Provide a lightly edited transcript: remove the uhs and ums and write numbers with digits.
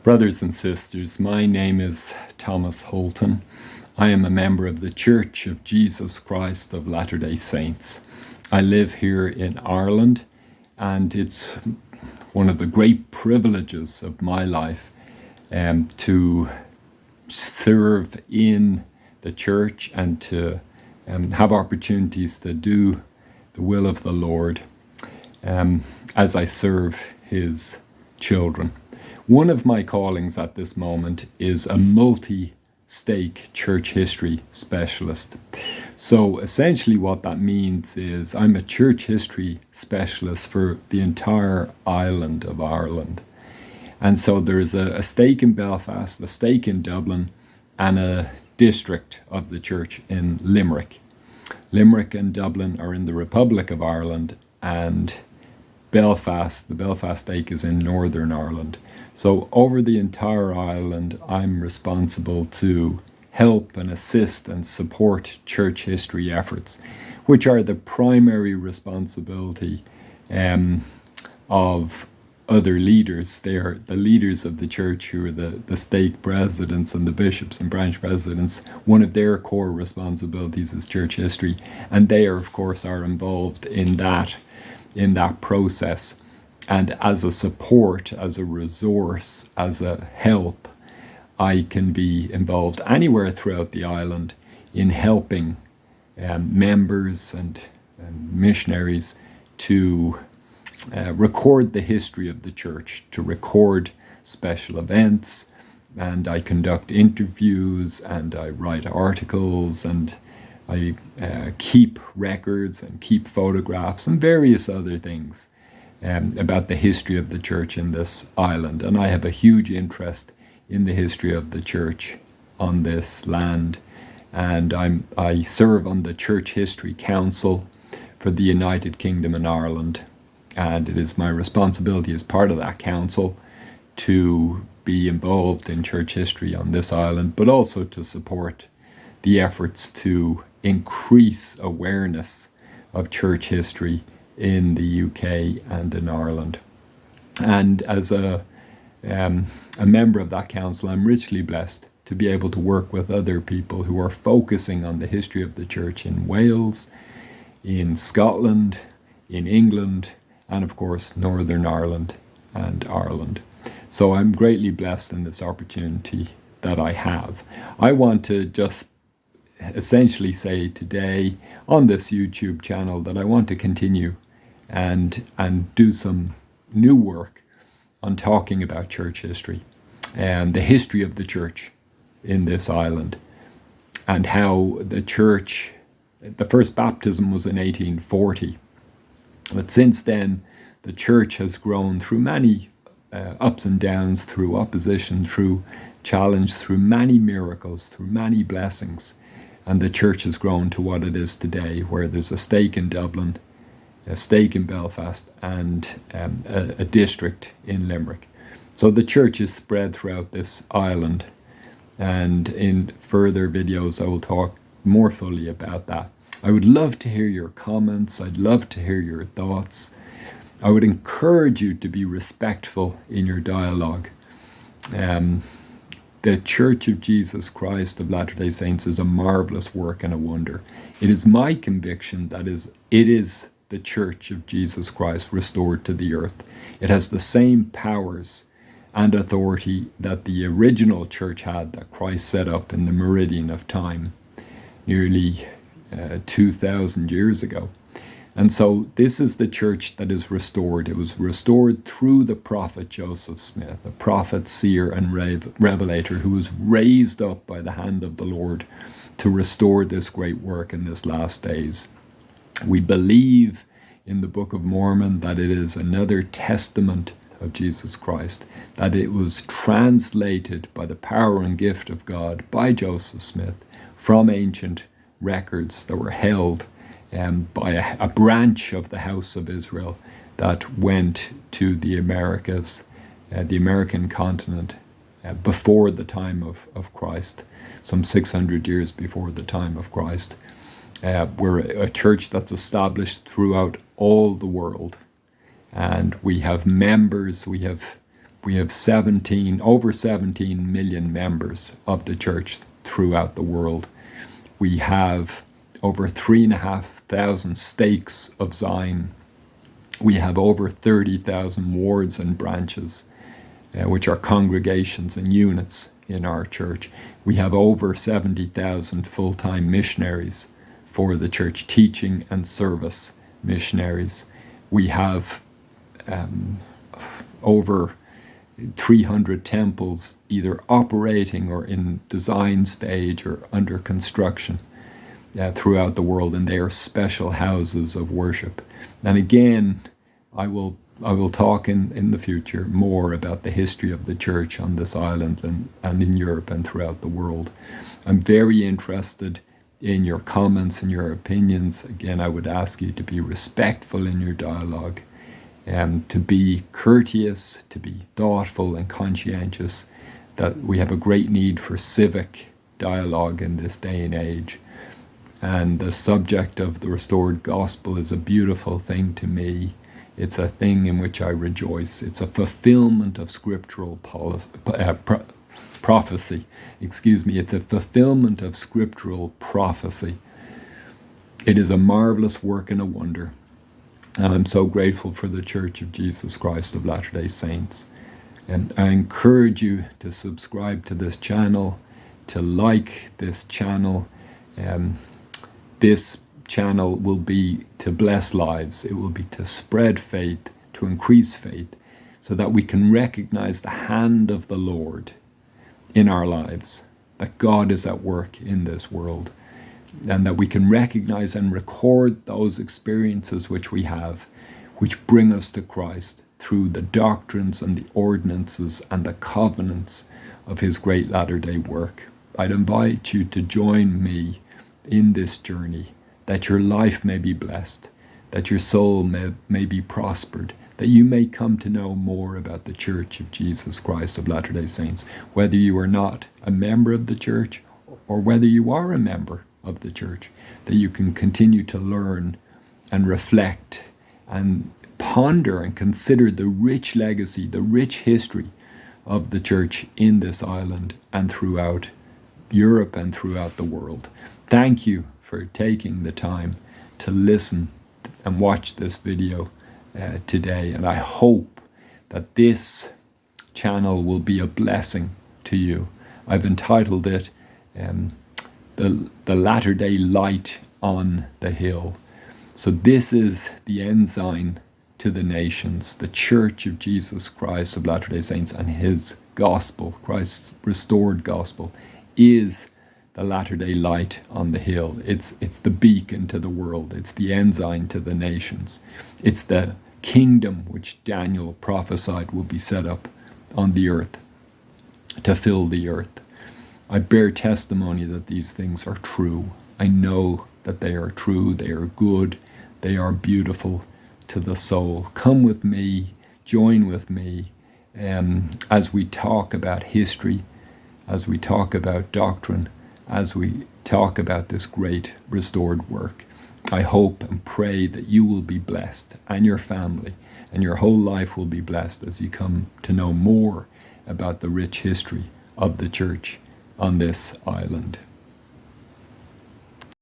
Brothers and sisters, my name is Thomas Holton. I am a member of the Church of Jesus Christ of Latter-day Saints. I live here in Ireland, and it's one of the great privileges of my life to serve in the church and to have opportunities to do the will of the Lord as I serve His children. One of my callings at this moment is a multi-stake church history specialist. So essentially what that means is I'm a church history specialist for the entire island of Ireland. And so there's a stake in Belfast, a stake in Dublin, and a district of the church in Limerick. Limerick and Dublin are in the Republic of Ireland, and Belfast, the Belfast stake, is in Northern Ireland. So over the entire island, I'm responsible to help and assist and support church history efforts, which are the primary responsibility of other leaders. They are the leaders of the church, who are the stake presidents and the bishops and branch presidents. One of their core responsibilities is church history, and they are, of course, are involved in that process. And as a support, as a resource, as a help, I can be involved anywhere throughout the island in helping members and missionaries to record the history of the church, to record special events, and I conduct interviews, and I write articles, and I keep records and keep photographs and various other things about the history of the church in this island. And I have a huge interest in the history of the church on this land. And I serve on the Church History Council for the United Kingdom and Ireland. And it is my responsibility as part of that council to be involved in church history on this island, but also to support the efforts to increase awareness of church history in the UK and in Ireland. And as a member of that council, I'm richly blessed to be able to work with other people who are focusing on the history of the church in Wales, in Scotland, in England, and of course Northern Ireland and Ireland. So I'm greatly blessed in this opportunity that I have. I want to just essentially say today on this YouTube channel that I want to continue and do some new work on talking about church history and the history of the church in this island, and how the church, the first baptism was in 1840, but since then the church has grown through many ups and downs, through opposition, through challenge, through many miracles, through many blessings. And the church has grown to what it is today, where there's a stake in Dublin, a stake in Belfast, and a district in Limerick. So the church is spread throughout this island. And in further videos, I will talk more fully about that. I would love to hear your comments. I'd love to hear your thoughts. I would encourage you to be respectful in your dialogue. The Church of Jesus Christ of Latter-day Saints is a marvelous work and a wonder. It is my conviction that it is the Church of Jesus Christ restored to the earth. It has the same powers and authority that the original church had, that Christ set up in the meridian of time nearly 2,000 years ago. And so this is the church that is restored. It was restored through the prophet Joseph Smith, a prophet, seer, and revelator who was raised up by the hand of the Lord to restore this great work in this last days. We believe in the Book of Mormon that it is another testament of Jesus Christ, that it was translated by the power and gift of God by Joseph Smith from ancient records that were held by a branch of the House of Israel that went to the Americas, the American continent, before the time of Christ, some 600 years before the time of Christ. We're a church that's established throughout all the world, and we have members, we have We have over 17 million members of the church throughout the world. We have over 3,500 stakes of Zion. We have over 30,000 wards and branches, which are congregations and units in our church. We have over 70,000 full-time missionaries for the church, teaching and service missionaries. We have over 300 temples either operating or in design stage or under construction throughout the world, and they are special houses of worship. And again, I will talk in the future more about the history of the church on this island and in Europe and throughout the world. I'm very interested in your comments and your opinions. Again, I would ask you to be respectful in your dialogue, to be courteous, to be thoughtful and conscientious, that we have a great need for civic dialogue in this day and age. And the subject of the restored gospel is a beautiful thing to me. It's a thing in which I rejoice. It's a fulfillment of scriptural prophecy. It's a fulfillment of scriptural prophecy. It is a marvelous work and a wonder. And I'm so grateful for the Church of Jesus Christ of Latter-day Saints. And I encourage you to subscribe to this channel, to like this channel. This channel will be to bless lives. It will be to spread faith, to increase faith, so that we can recognize the hand of the Lord in our lives, that God is at work in this world, and that we can recognize and record those experiences which we have, which bring us to Christ through the doctrines and the ordinances and the covenants of his great latter-day work. I'd invite you to join me in this journey, that your life may be blessed, that your soul may be prospered, that you may come to know more about the Church of Jesus Christ of Latter-day Saints, whether you are not a member of the church or whether you are a member of the church, that you can continue to learn and reflect and ponder and consider the rich legacy, the rich history of the church in this island and throughout Europe and throughout the world. Thank you for taking the time to listen and watch this video today, and I hope that this channel will be a blessing to you. I've entitled it the Latter-day Light on the Hill. So this is the ensign to the nations, the Church of Jesus Christ of Latter-day Saints, and his gospel, Christ's restored gospel, is the latter-day light on the hill. It's the beacon to the world. It's the ensign to the nations. It's the kingdom which Daniel prophesied will be set up on the earth to fill the earth. I bear testimony that these things are true. I know that they are true. They are good. They are beautiful to the soul. Come with me. Join with me as we talk about history, as we talk about doctrine, as we talk about this great restored work. I hope and pray that you will be blessed, and your family, and your whole life will be blessed as you come to know more about the rich history of the church on this island.